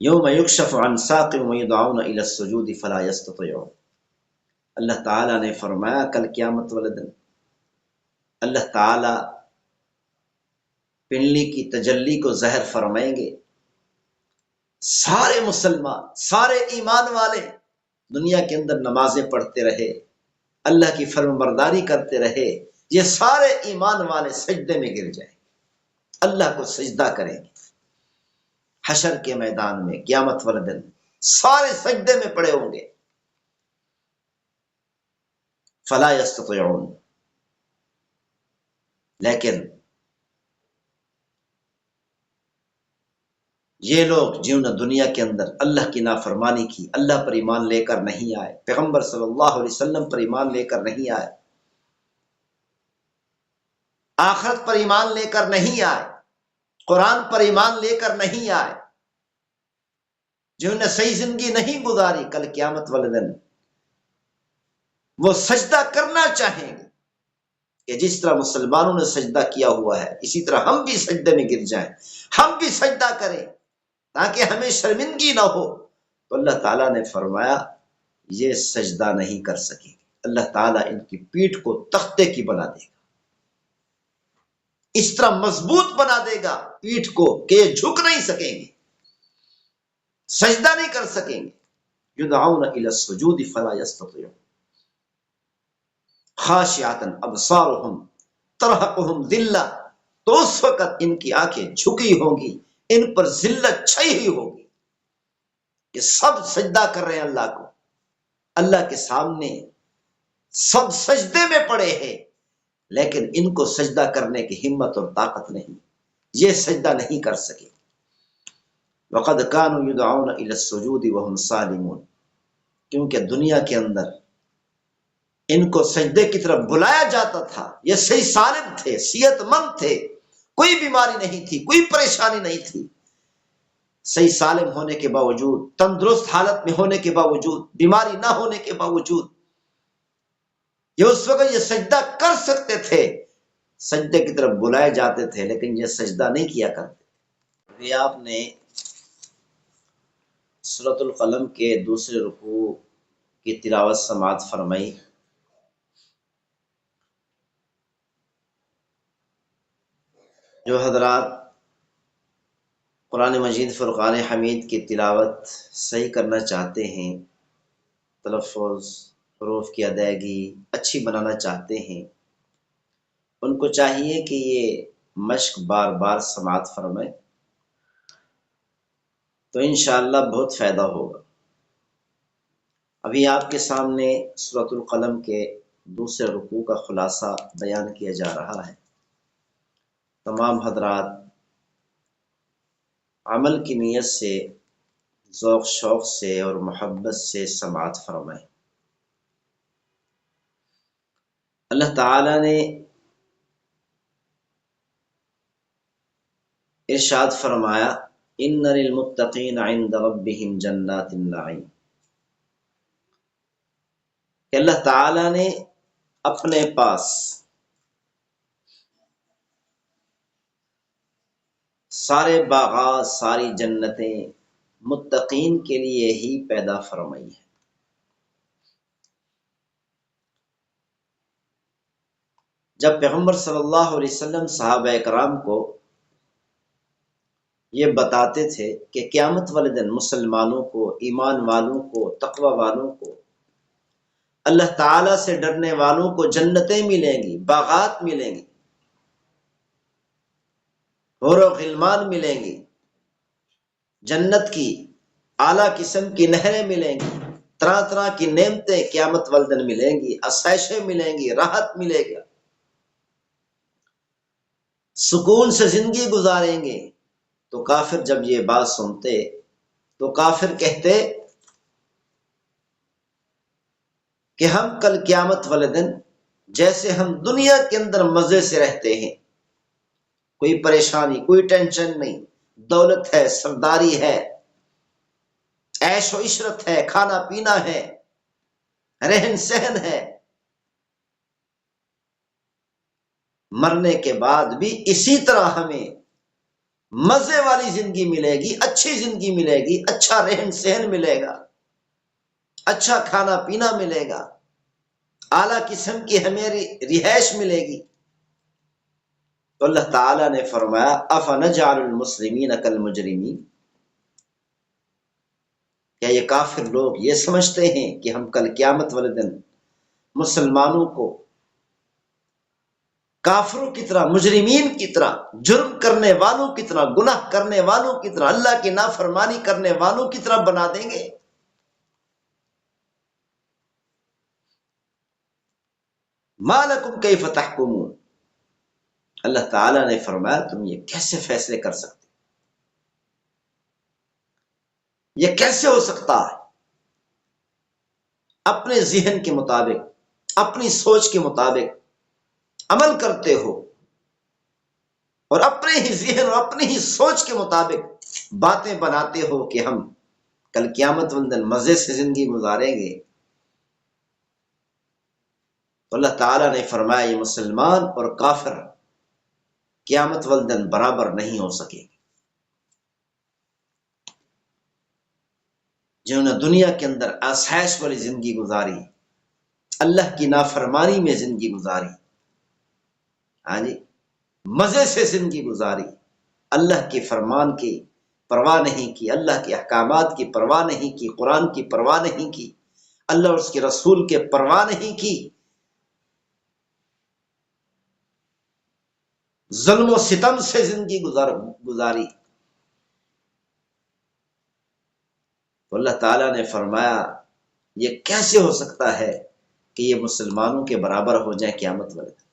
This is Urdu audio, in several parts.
یوم یکشف عن ساق ویدعون الی السجود فلا یستطیعون۔ اللہ تعالیٰ نے فرمایا کل قیامت والے دن اللہ تعالیٰ پنڈلی کی تجلی کو ظاہر فرمائیں گے، سارے مسلمان، سارے ایمان والے دنیا کے اندر نمازیں پڑھتے رہے، اللہ کی فرم برداری کرتے رہے، یہ سارے ایمان والے سجدے میں گر جائیں، اللہ کو سجدہ کریں گے۔ حشر کے میدان میں قیامت والے دن سارے سجدے میں پڑے ہوں گے، فلا یستطیعون، لیکن یہ لوگ جنہوں نے دنیا کے اندر اللہ کی نافرمانی کی، اللہ پر ایمان لے کر نہیں آئے، پیغمبر صلی اللہ علیہ وسلم پر ایمان لے کر نہیں آئے، آخرت پر ایمان لے کر نہیں آئے، قرآن پر ایمان لے کر نہیں آئے، جنہوں نے صحیح زندگی نہیں گزاری، کل قیامت والے دن وہ سجدہ کرنا چاہیں گے کہ جس طرح مسلمانوں نے سجدہ کیا ہوا ہے اسی طرح ہم بھی سجدے میں گر جائیں، ہم بھی سجدہ کریں تاکہ ہمیں شرمندگی نہ ہو۔ تو اللہ تعالیٰ نے فرمایا یہ سجدہ نہیں کر سکیں گے، اللہ تعالیٰ ان کی پیٹھ کو تختے کی بنا دے گا، اس طرح مضبوط بنا دے گا پیٹھ کو کہ یہ جھک نہیں سکیں گے، سجدہ نہیں کر سکیں گے۔ یدعون الی السجود فلا یستطیعون خاشعۃ ابصارهم ترہقهم ذلہ، تو اس وقت ان کی آنکھیں جھکی ہوں گی، ان پر ذلت چھائی ہوئی ہوگی، یہ سب سجدہ کر رہے ہیں اللہ کو، اللہ کے سامنے سب سجدے میں پڑے ہیں، لیکن ان کو سجدہ کرنے کی ہمت اور طاقت نہیں، یہ سجدہ نہیں کر سکے۔ وقد كانوا يدعون الى السجود وهم سالمون، کیونکہ دنیا کے اندر ان کو سجدے کی طرف بلایا جاتا تھا، یہ صحیح سالم تھے، صحت مند تھے، کوئی بیماری نہیں تھی، کوئی پریشانی نہیں تھی، صحیح سالم ہونے کے باوجود، تندرست حالت میں ہونے کے باوجود، بیماری نہ ہونے کے باوجود یہ اس وقت یہ سجدہ کر سکتے تھے، سجدے کی طرف بلائے جاتے تھے لیکن یہ سجدہ نہیں کیا کرتے۔ یہ آپ نے سورۃ القلم کے دوسرے رکوع کی تلاوت سماعت فرمائی۔ جو حضرات قرآن مجید فرقان حمید کی تلاوت صحیح کرنا چاہتے ہیں، تلفظ، حروف کی ادائیگی اچھی بنانا چاہتے ہیں، ان کو چاہیے کہ یہ مشق بار بار سماعت فرمائیں، تو انشاءاللہ بہت فائدہ ہوگا۔ ابھی آپ کے سامنے سورۃ القلم کے دوسرے رکوع کا خلاصہ بیان کیا جا رہا ہے۔ تمام حضرات عمل کی نیت سے، ذوق شوق سے اور محبت سے سماعت فرمائیں۔ اللہ تعالی نے ارشاد فرمایا ان للمتقین عند ربهم جنات النعیم، کہ اللہ تعالی نے اپنے پاس سارے باغات، ساری جنتیں متقین کے لیے ہی پیدا فرمائی ہیں۔ جب پیغمبر صلی اللہ علیہ وسلم صحابہ کرام کو یہ بتاتے تھے کہ قیامت والے دن مسلمانوں کو، ایمان والوں کو، تقوی والوں کو، اللہ تعالیٰ سے ڈرنے والوں کو جنتیں ملیں گی، باغات ملیں گی، حور و غلمان ملیں گی، جنت کی اعلیٰ قسم کی نہریں ملیں گی، طرح طرح کی نعمتیں قیامت والے دن ملیں گی، آسائشیں ملیں گی، راحت ملے گا، سکون سے زندگی گزاریں گے۔ تو کافر جب یہ بات سنتے تو کافر کہتے کہ ہم کل قیامت والے دن جیسے ہم دنیا کے اندر مزے سے رہتے ہیں، کوئی پریشانی، کوئی ٹینشن نہیں، دولت ہے، سرداری ہے، عیش و عشرت ہے، کھانا پینا ہے، رہن سہن ہے، مرنے کے بعد بھی اسی طرح ہمیں مزے والی زندگی ملے گی، اچھی زندگی ملے گی، اچھا رہن سہن ملے گا، اچھا کھانا پینا ملے گا، اعلیٰ قسم کی ہمیں رہائش ملے گی۔ تو اللہ تعالیٰ نے فرمایا افنجعل المسلمین کالمجرمین، کیا یہ کافر لوگ یہ سمجھتے ہیں کہ ہم کل قیامت والے دن مسلمانوں کو کافروں کی طرح، مجرمین کی طرح، جرم کرنے والوں کی طرح، گناہ کرنے والوں کی طرح، اللہ کی نافرمانی کرنے والوں کی طرح بنا دیں گے؟ ما لکم کیف تحکمون، اللہ تعالیٰ نے فرمایا تم یہ کیسے فیصلے کر سکتے، یہ کیسے ہو سکتا ہے؟ اپنے ذہن کے مطابق، اپنی سوچ کے مطابق عمل کرتے ہو، اور اپنے ہی ذہن اور اپنی ہی سوچ کے مطابق باتیں بناتے ہو کہ ہم کل قیامت والے دن مزے سے زندگی گزاریں گے۔ تو اللہ تعالیٰ نے فرمایا یہ مسلمان اور کافر قیامت والے دن برابر نہیں ہو سکے گے۔ جنہوں نے دنیا کے اندر آسائش والی زندگی گزاری، اللہ کی نافرمانی میں زندگی گزاری، ہاں جی، مزے سے زندگی گزاری، اللہ کے فرمان کی پرواہ نہیں کی، اللہ کے احکامات کی پرواہ نہیں کی، قرآن کی پرواہ نہیں کی، اللہ اور اس کے رسول کے پرواہ نہیں کی، ظلم و ستم سے زندگی گزاری، تو اللہ تعالیٰ نے فرمایا یہ کیسے ہو سکتا ہے کہ یہ مسلمانوں کے برابر ہو جائیں قیامت والے دن؟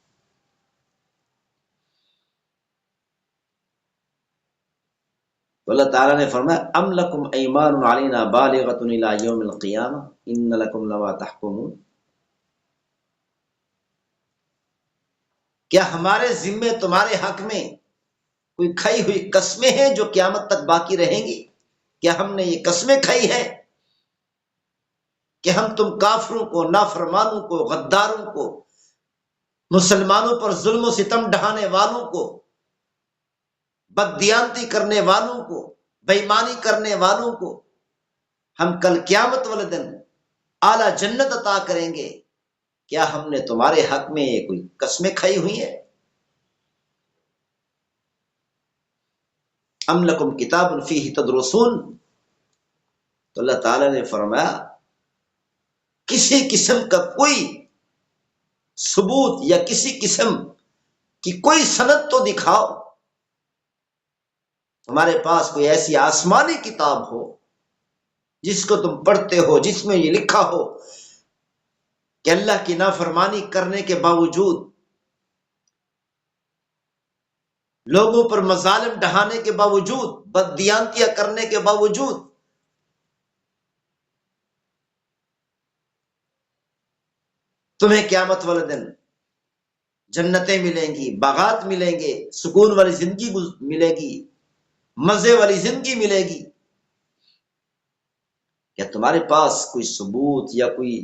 تو اللہ تعالیٰ نے فرمایا ام لکم ایمان علینا بالغۃ الی یوم القیامہ ان لکم لما تحکمون، کیا ہمارے ذمے تمہارے حق میں کوئی کھائی ہوئی قسمیں ہیں جو قیامت تک باقی رہیں گی؟ کیا ہم نے یہ قسمیں کھائی ہیں کہ ہم تم کافروں کو، نافرمانوں کو، غداروں کو، مسلمانوں پر ظلم و ستم ڈھانے والوں کو، بددیانتی کرنے والوں کو، بےایمانی کرنے والوں کو ہم کل قیامت والے دن اعلیٰ جنت عطا کریں گے؟ کیا ہم نے تمہارے حق میں یہ کوئی قسمیں کھائی ہوئی ہیں؟ ام لکم کتاب فیہ تدرسون، تو اللہ تعالیٰ نے فرمایا کسی قسم کا کوئی ثبوت یا کسی قسم کی کوئی سند تو دکھاؤ، ہمارے پاس کوئی ایسی آسمانی کتاب ہو جس کو تم پڑھتے ہو، جس میں یہ لکھا ہو کہ اللہ کی نافرمانی کرنے کے باوجود، لوگوں پر مظالم ڈھانے کے باوجود، بددیانتیاں کرنے کے باوجود تمہیں قیامت والے دن جنتیں ملیں گی، باغات ملیں گے، سکون والی زندگی ملے گی، مزے والی زندگی ملے گی؟ کیا تمہارے پاس کوئی ثبوت یا کوئی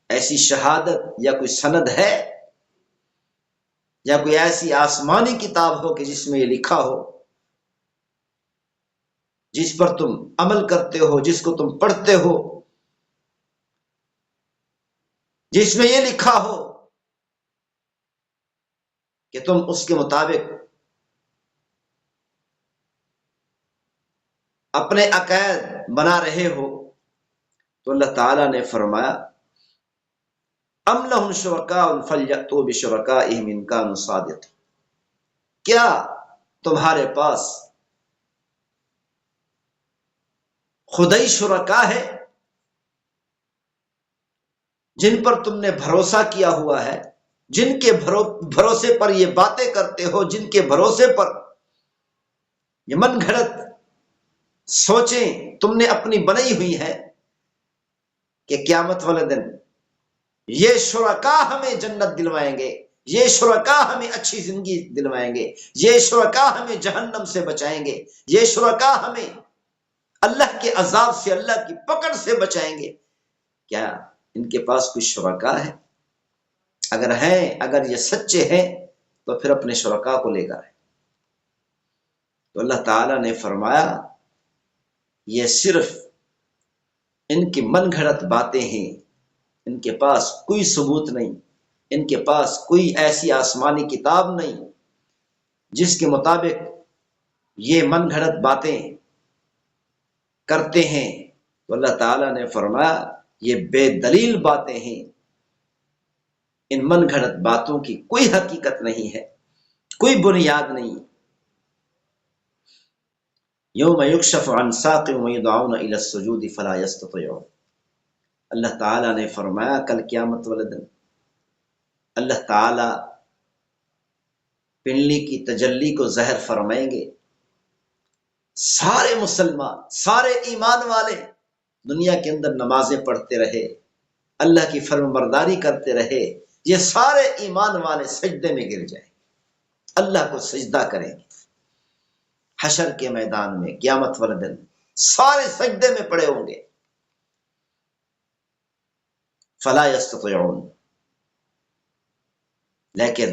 ایسی شہادت یا کوئی سند ہے، یا کوئی ایسی آسمانی کتاب ہو کہ جس میں یہ لکھا ہو، جس پر تم عمل کرتے ہو، جس کو تم پڑھتے ہو، جس میں یہ لکھا ہو کہ تم اس کے مطابق اپنے عقائد بنا رہے ہو؟ تو اللہ تعالیٰ نے فرمایا ام لہم شرکاء فلیأتوا بشرکائہم ان کانوا صادقین، کیا تمہارے پاس خدائی شرکاء ہے جن پر تم نے بھروسہ کیا ہوا ہے، جن کے بھروسے پر یہ باتیں کرتے ہو، جن کے بھروسے پر یہ من گھڑت سوچیں تم نے اپنی بنائی ہوئی ہیں کہ قیامت والے دن یہ شرکاء ہمیں جنت دلوائیں گے، یہ شرکاء ہمیں اچھی زندگی دلوائیں گے، یہ شرکاء ہمیں جہنم سے بچائیں گے، یہ شرکاء ہمیں اللہ کے عذاب سے، اللہ کی پکڑ سے بچائیں گے؟ کیا ان کے پاس کوئی شرکاء ہے؟ اگر ہیں، اگر یہ سچے ہیں تو پھر اپنے شرکاء کو لے کر آئیں۔ تو اللہ تعالیٰ نے فرمایا یہ صرف ان کی من گھڑت باتیں ہیں، ان کے پاس کوئی ثبوت نہیں، ان کے پاس کوئی ایسی آسمانی کتاب نہیں جس کے مطابق یہ من گھڑت باتیں کرتے ہیں۔ تو اللہ تعالیٰ نے فرمایا یہ بے دلیل باتیں ہیں، ان من گھڑت باتوں کی کوئی حقیقت نہیں ہے، کوئی بنیاد نہیں۔ یوم یکشف عن ساق ویدعون الی السجود فلا یستطیعون، اللہ تعالیٰ نے فرمایا کل قیامت والے دن اللہ تعالیٰ پنڈلی کی تجلی کو ظاہر فرمائیں گے، سارے مسلمان، سارے ایمان والے دنیا کے اندر نمازیں پڑھتے رہے، اللہ کی فرم برداری کرتے رہے، یہ سارے ایمان والے سجدے میں گر جائیں، اللہ کو سجدہ کریں گے۔ حشر کے میدان میں قیامت والے دن سارے سجدے میں پڑے ہوں گے۔ فلا یستطیعون، لیکن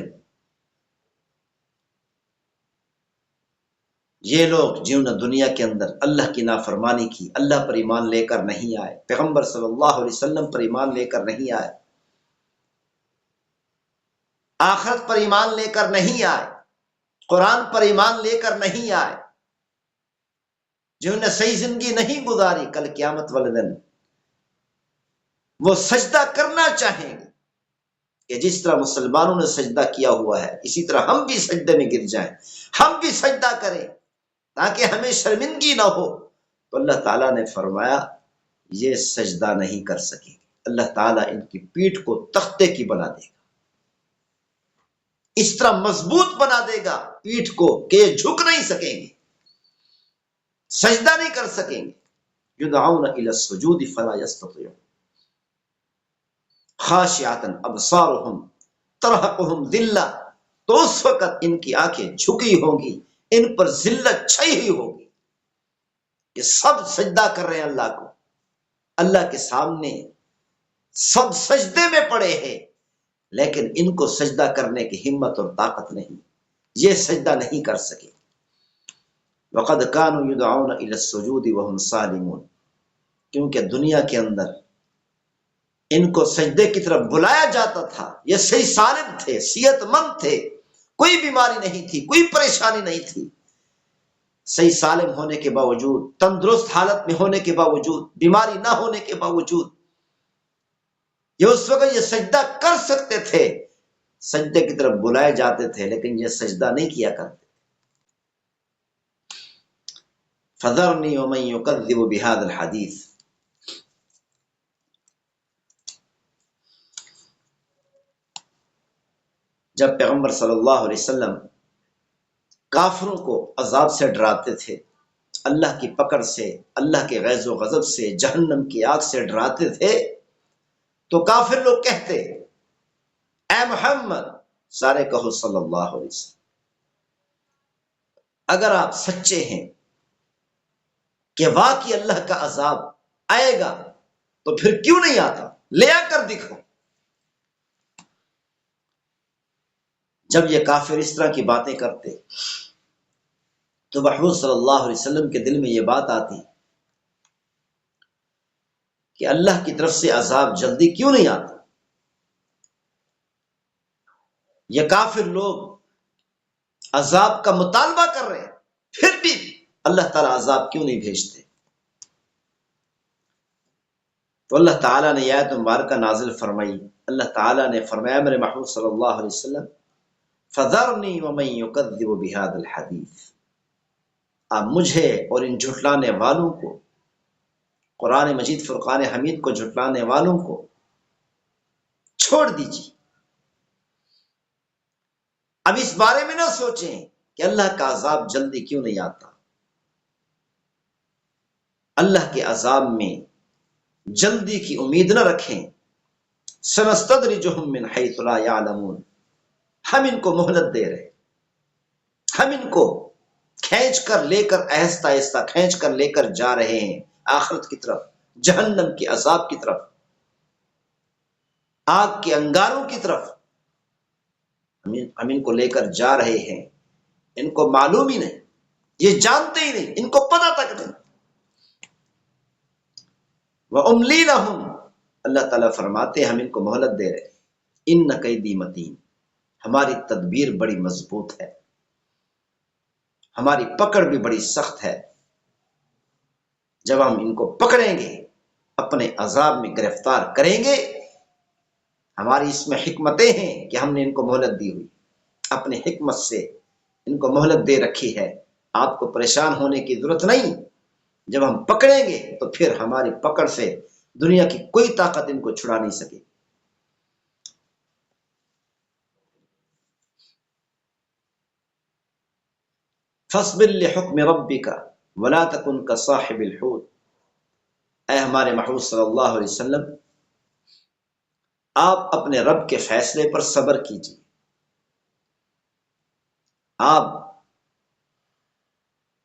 یہ لوگ جنہوں نے دنیا کے اندر اللہ کی نافرمانی کی، اللہ پر ایمان لے کر نہیں آئے، پیغمبر صلی اللہ علیہ وسلم پر ایمان لے کر نہیں آئے، آخرت پر ایمان لے کر نہیں آئے، قرآن پر ایمان لے کر نہیں آئے، جنہوں نے صحیح زندگی نہیں گزاری، کل قیامت والے دن وہ سجدہ کرنا چاہیں گے کہ جس طرح مسلمانوں نے سجدہ کیا ہوا ہے اسی طرح ہم بھی سجدے میں گر جائیں، ہم بھی سجدہ کریں تاکہ ہمیں شرمندگی نہ ہو۔ تو اللہ تعالیٰ نے فرمایا یہ سجدہ نہیں کر سکیں گے، اللہ تعالیٰ ان کی پیٹھ کو تختے کی بنا دے گا، اس طرح مضبوط بنا دے گا پیٹھ کو کہ یہ جھک نہیں سکیں گے، سجدہ نہیں کر سکیں گے۔ یدعون الی السجود فلا یستطیعون خاشعۃ ابصارهم ترہقهم ذلہ، تو اس وقت ان کی آنکھیں جھکی ہوں گی، ان پر ذلت چھائی ہوئی ہوگی، یہ سب سجدہ کر رہے ہیں اللہ کو، اللہ کے سامنے سب سجدے میں پڑے ہیں، لیکن ان کو سجدہ کرنے کی ہمت اور طاقت نہیں، یہ سجدہ نہیں کر سکے۔ وقد كانوا يدعون الى السجود وهم سالمون، کیونکہ دنیا کے اندر ان کو سجدے کی طرف بلایا جاتا تھا، یہ صحیح سالم تھے، صحت مند تھے، کوئی بیماری نہیں تھی، کوئی پریشانی نہیں تھی، صحیح سالم ہونے کے باوجود، تندرست حالت میں ہونے کے باوجود، بیماری نہ ہونے کے باوجود یہ اس وقت یہ سجدہ کر سکتے تھے، سجدے کی طرف بلائے جاتے تھے لیکن یہ سجدہ نہیں کیا کرتے۔ فذرنی ومن یکذب بہذا الحدیث، جب پیغمبر صلی اللہ علیہ وسلم کافروں کو عذاب سے ڈراتے تھے، اللہ کی پکڑ سے، اللہ کے غیظ و غضب سے، جہنم کی آگ سے ڈراتے تھے، تو کافر لوگ کہتے اے محمد، سارے کہو صلی اللہ علیہ وسلم، اگر آپ سچے ہیں کہ واقعی اللہ کا عذاب آئے گا تو پھر کیوں نہیں آتا، لے آ کر دکھو۔ جب یہ کافر اس طرح کی باتیں کرتے تو محمود صلی اللہ علیہ وسلم کے دل میں یہ بات آتی کہ اللہ کی طرف سے عذاب جلدی کیوں نہیں آتا، یہ کافر لوگ عذاب کا مطالبہ کر رہے ہیں پھر بھی اللہ تعالیٰ عذاب کیوں نہیں بھیجتے۔ تو اللہ تعالیٰ نے یہ آیت مبارکہ نازل فرمائی، اللہ تعالیٰ نے فرمایا میرے محمود صلی اللہ علیہ وسلم فذرنی ومن یکذب بہذا الحدیث، آپ مجھے اور ان جھٹلانے والوں کو، قرآن مجید فرقان حمید کو جھٹلانے والوں کو چھوڑ دیجیے۔ اب اس بارے میں نہ سوچیں کہ اللہ کا عذاب جلدی کیوں نہیں آتا، اللہ کے عذاب میں جلدی کی امید نہ رکھیں، سنستدرجہم من حیث لا یعلمون، ہم ان کو مہلت دے رہے، ہم ان کو کھینچ کر لے کر آہستہ آہستہ کھینچ کر لے کر جا رہے ہیں آخرت کی طرف، جہنم کے عذاب کی طرف، آگ کے انگاروں کی طرف ہم ان کو لے کر جا رہے ہیں، ان کو معلوم ہی نہیں، یہ جانتے ہی نہیں، ان کو پتہ تک نہیں۔ وَأُمْلِي لَهُمْ، اللہ تعالیٰ فرماتے ہم ان کو مہلت دے رہے، إِنَّ كَيْدِي مَتِينٌ، ہماری تدبیر بڑی مضبوط ہے، ہماری پکڑ بھی بڑی سخت ہے۔ جب ہم ان کو پکڑیں گے، اپنے عذاب میں گرفتار کریں گے، ہماری اس میں حکمتیں ہیں کہ ہم نے ان کو مہلت دی ہوئی، اپنے حکمت سے ان کو مہلت دے رکھی ہے۔ آپ کو پریشان ہونے کی ضرورت نہیں، جب ہم پکڑیں گے تو پھر ہماری پکڑ سے دنیا کی کوئی طاقت ان کو چھڑا نہیں سکے۔ فَاصْبِرْ لِحُکْمِ رَبِّكَ وَلَا تَكُنْ كَصَاحِبِ الْحُوتِ، اے ہمارے محبوب صلی اللہ علیہ وسلم، آپ اپنے رب کے فیصلے پر صبر کیجیے، آپ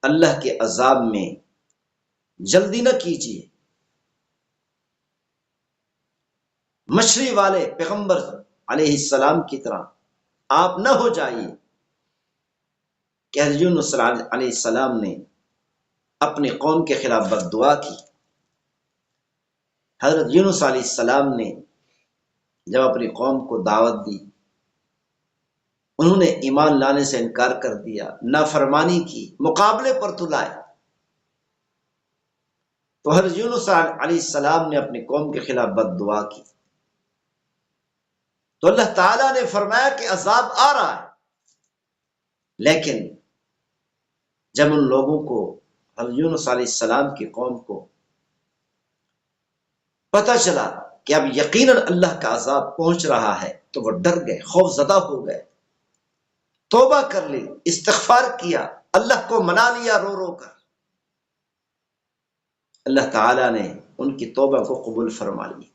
اللہ کے عذاب میں جلدی نہ کیجیے، مچھلی والے پیغمبر علیہ السلام کی طرح آپ نہ ہو جائیے کہ حضرت یونس علیہ السلام نے اپنی قوم کے خلاف بد دعا کی۔ حضرت یونس علیہ السلام نے جب اپنی قوم کو دعوت دی، انہوں نے ایمان لانے سے انکار کر دیا، نافرمانی کی، مقابلے پر تلائے، تو حضرت یونس علیہ السلام نے اپنی قوم کے خلاف بد دعا کی، تو اللہ تعالیٰ نے فرمایا کہ عذاب آ رہا ہے، لیکن جب ان لوگوں کو، حضرت یونس علیہ السلام کی قوم کو پتہ چلا کہ اب یقیناً اللہ کا عذاب پہنچ رہا ہے، تو وہ ڈر گئے، خوف زدہ ہو گئے، توبہ کر لی، استغفار کیا، اللہ کو منا لیا رو رو کر۔ اللہ تعالیٰ نے ان کی توبہ کو قبول فرما لی،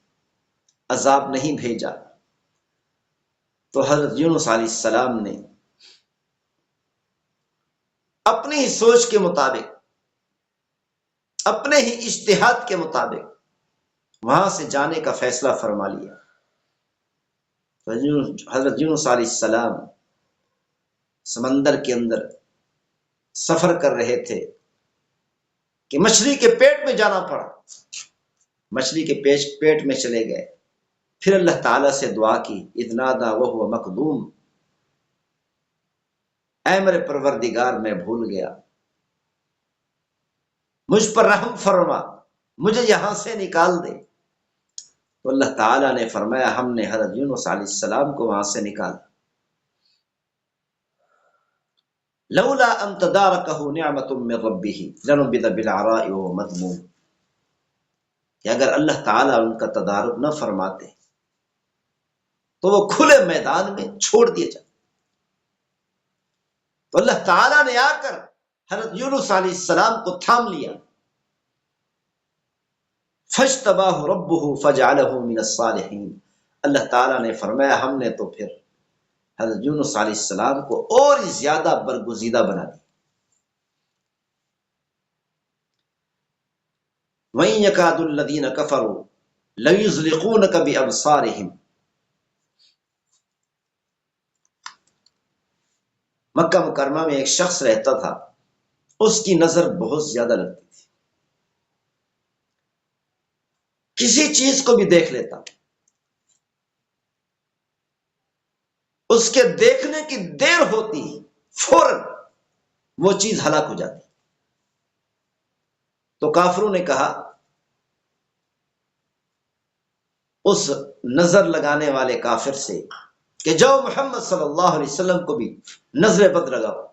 عذاب نہیں بھیجا۔ تو حضرت یونس علیہ السلام نے اپنی ہی سوچ کے مطابق، اپنے ہی اجتہاد کے مطابق وہاں سے جانے کا فیصلہ فرما لیا۔ حضرت یونس علیہ السلام سمندر کے اندر سفر کر رہے تھے کہ مچھلی کے پیٹ میں جانا پڑا، مچھلی کے پیٹ میں چلے گئے، پھر اللہ تعالیٰ سے دعا کی، اذ نادیٰ وہو مکظوم، اے میرے پروردگار میں بھول گیا، مجھ پر رحم فرما، مجھے یہاں سے نکال دے۔ تو اللہ تعالیٰ نے فرمایا ہم نے حضرت یونس علیہ السلام کو وہاں سے نکالا۔ لولا ان تدارکہ نعمت من ربہ لنبذ بالعراء وهو مذموم، کہ اگر اللہ تعالیٰ ان کا تدارک نہ فرماتے تو وہ کھلے میدان میں چھوڑ دیے جاتے۔ تو اللہ تعالیٰ نے آ کر حضرت یونس علیہ السلام کو تھام لیا، فاجتباہ ربہ فجعلہ من الصالحین، اللہ تعالیٰ نے فرمایا ہم نے تو پھر حضرت یونس علیہ السلام کو اور زیادہ برگزیدہ بنا دی۔ وَإِن يَكَادُ الَّذِينَ كَفَرُوا لَيُزْلِقُونَكَ بِأَبْصَارِهِمْ، مکہ مکرمہ میں ایک شخص رہتا تھا، اس کی نظر بہت زیادہ لگتی تھی، کسی چیز کو بھی دیکھ لیتا، اس کے دیکھنے کی دیر ہوتی فوراً وہ چیز ہلاک ہو جاتی۔ تو کافروں نے کہا اس نظر لگانے والے کافر سے کہ جاؤ محمد صلی اللہ علیہ وسلم کو بھی نظر بد لگاؤ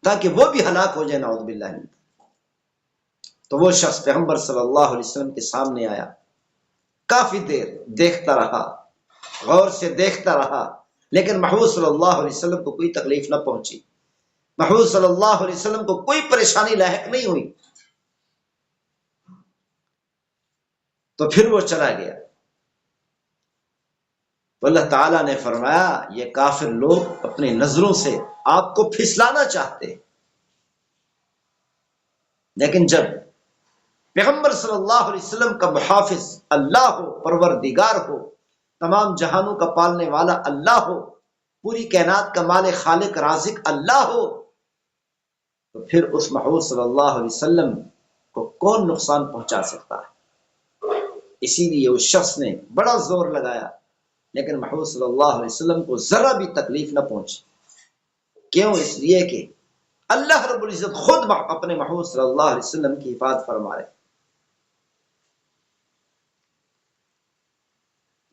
تاکہ وہ بھی ہلاک ہو جائے، نعوذ باللہ من۔ تو وہ شخص پیغمبر صلی اللہ علیہ وسلم کے سامنے آیا، کافی دیر دیکھتا رہا، غور سے دیکھتا رہا، لیکن محبوب صلی اللہ علیہ وسلم کو کوئی تکلیف نہ پہنچی، محبوب صلی اللہ علیہ وسلم کو کوئی پریشانی لاحق نہیں ہوئی۔ تو پھر وہ چلا گیا۔ تو اللہ تعالیٰ نے فرمایا یہ کافر لوگ اپنی نظروں سے آپ کو پھسلانا چاہتے، لیکن جب پیغمبر صلی اللہ علیہ وسلم کا محافظ اللہ ہو، پروردگار ہو، تمام جہانوں کا پالنے والا اللہ ہو، پوری کائنات کا مالک خالق رازق اللہ ہو، تو پھر اس محبوب صلی اللہ علیہ وسلم کو کون نقصان پہنچا سکتا ہے؟ اسی لیے اس شخص نے بڑا زور لگایا، لیکن محبوب صلی اللہ علیہ وسلم کو ذرا بھی تکلیف نہ پہنچی۔ کیوں؟ اس لیے کہ اللہ رب العزت خود اپنے محبوب صلی اللہ علیہ وسلم کی حفاظت فرما رہے،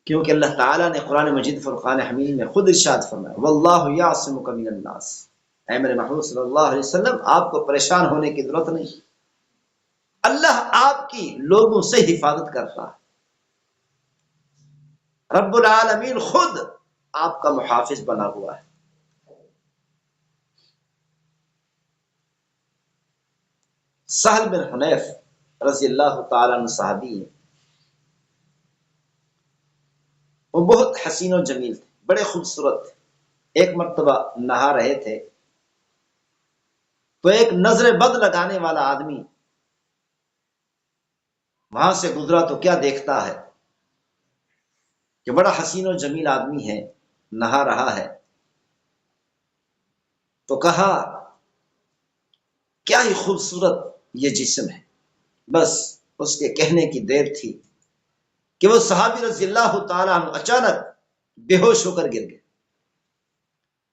کیونکہ اللہ تعالیٰ نے قرآن مجید فرقان حمید میں خود ارشاد فرمایا واللہ یعصمک من الناس، اے میرے محبوب صلی اللہ علیہ وسلم آپ کو پریشان ہونے کی ضرورت نہیں، اللہ آپ کی لوگوں سے حفاظت کرتا ہے، رب العالمین خود آپ کا محافظ بنا ہوا ہے۔ سہل بن حنیف رضی اللہ تعالیٰ عنہ صحابی ہیں، وہ بہت حسین و جمیل تھے، بڑے خوبصورت تھے۔ ایک مرتبہ نہا رہے تھے تو ایک نظر بد لگانے والا آدمی وہاں سے گزرا تو کیا دیکھتا ہے کہ بڑا حسین و جمیل آدمی ہے، نہا رہا ہے، تو کہا کیا ہی خوبصورت یہ جسم ہے۔ بس اس کے کہنے کی دیر تھی کہ وہ صحابی رضی اللہ تعالیٰ عنہ اچانک بے ہوش ہو کر گر گئے۔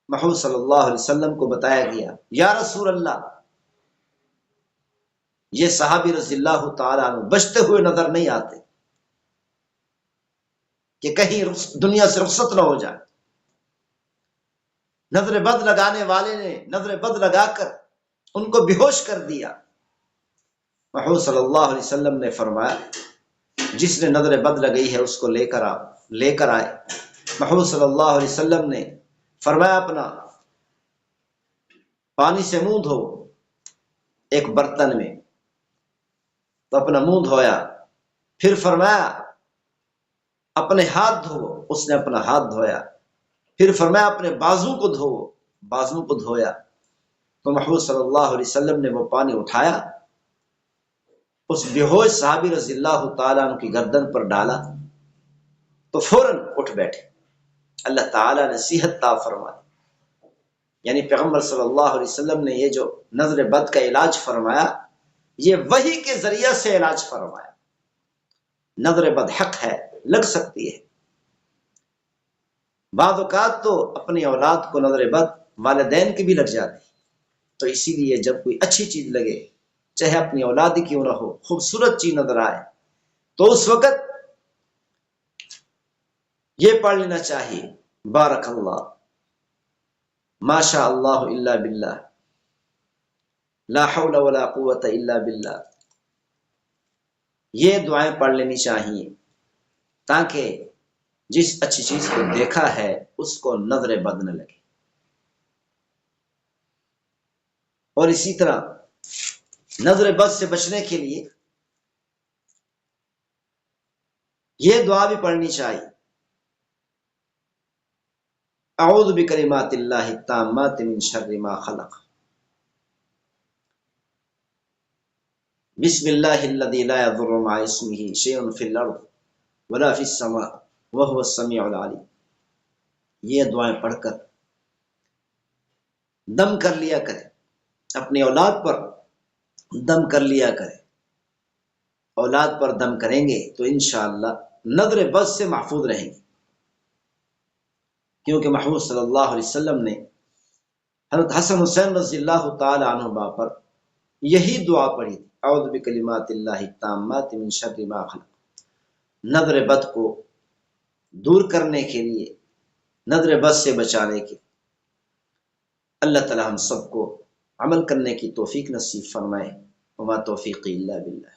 محمد صلی اللہ علیہ وسلم کو بتایا گیا، یا رسول اللہ، یہ صحابی رضی اللہ تعالیٰ عنہ بچتے ہوئے نظر نہیں آتے کہ کہیں دنیا سے رخصت نہ ہو جائے۔ نظر بد لگانے والے نے نظر بد لگا کر ان کو بے ہوش کر دیا۔ محمد صلی اللہ علیہ وسلم نے فرمایا جس نے نظر بد لگئی ہے اس کو لے کر آئے۔ محمد صلی اللہ علیہ وسلم نے فرمایا اپنا پانی سے منہ دھو ایک برتن میں، تو اپنا منہ دھویا، پھر فرمایا اپنے ہاتھ دھو، اس نے اپنا ہاتھ دھویا، پھر فرمایا اپنے بازو کو دھو، بازو کو دھویا، تو محمد صلی اللہ علیہ وسلم نے وہ پانی اٹھایا، اس بے ہوش صحابی رضی اللہ تعالیٰ عنہ کی گردن پر ڈالا تو فوراً اٹھ بیٹھے۔ اللہ تعالیٰ نے صحت عطا فرمائی، یعنی پیغمبر صلی اللہ علیہ وسلم نے یہ جو نظر بد کا علاج فرمایا یہ وحی کے ذریعے سے علاج فرمایا۔ نظر بد حق ہے، لگ سکتی ہے، بعض اوقات تو اپنی اولاد کو نظر بد والدین کی بھی لگ جاتی، تو اسی لیے جب کوئی اچھی چیز لگے، چاہے اپنی اولاد ہی کیوں نہ ہو، خوبصورت چیز نظر آئے تو اس وقت یہ پڑھ لینا چاہیے بارک اللہ، ما شاء اللہ الا باللہ، لا حول ولا قوت الا باللہ، یہ دعائیں پڑھ لینی چاہیے تاکہ جس اچھی چیز کو دیکھا ہے اس کو نظر بد نہ لگے۔ اور اسی طرح نظر بد سے بچنے کے لیے یہ دعا بھی پڑھنی چاہیے، اعوذ بکلمات اللہ التامات من شر ما خلق، بسم اللہ الذی لا یضر مع اسمہ شیء فی الارض ولا فی السماء وهو السمیع العلیم۔ یہ دعائیں پڑھ کر دم کر لیا کرے، اپنی اولاد پر دم کر لیا کرے، اولاد پر دم کریں گے تو انشاءاللہ نظر بد سے محفوظ رہیں گے، کیونکہ محمود صلی اللہ علیہ وسلم نے حضرت حسن حسین رضی اللہ تعالی عنہما پر یہی دعا پڑھی تھی، اعوذ بکلمات اللہ التامات من شر ما خلق۔ نظر بد کو دور کرنے کے لیے، نظر بد سے بچانے کے، اللہ تعالی ہم سب کو عمل کرنے کی توفیق نصیب فرمائے، وما توفیقی الا باللہ۔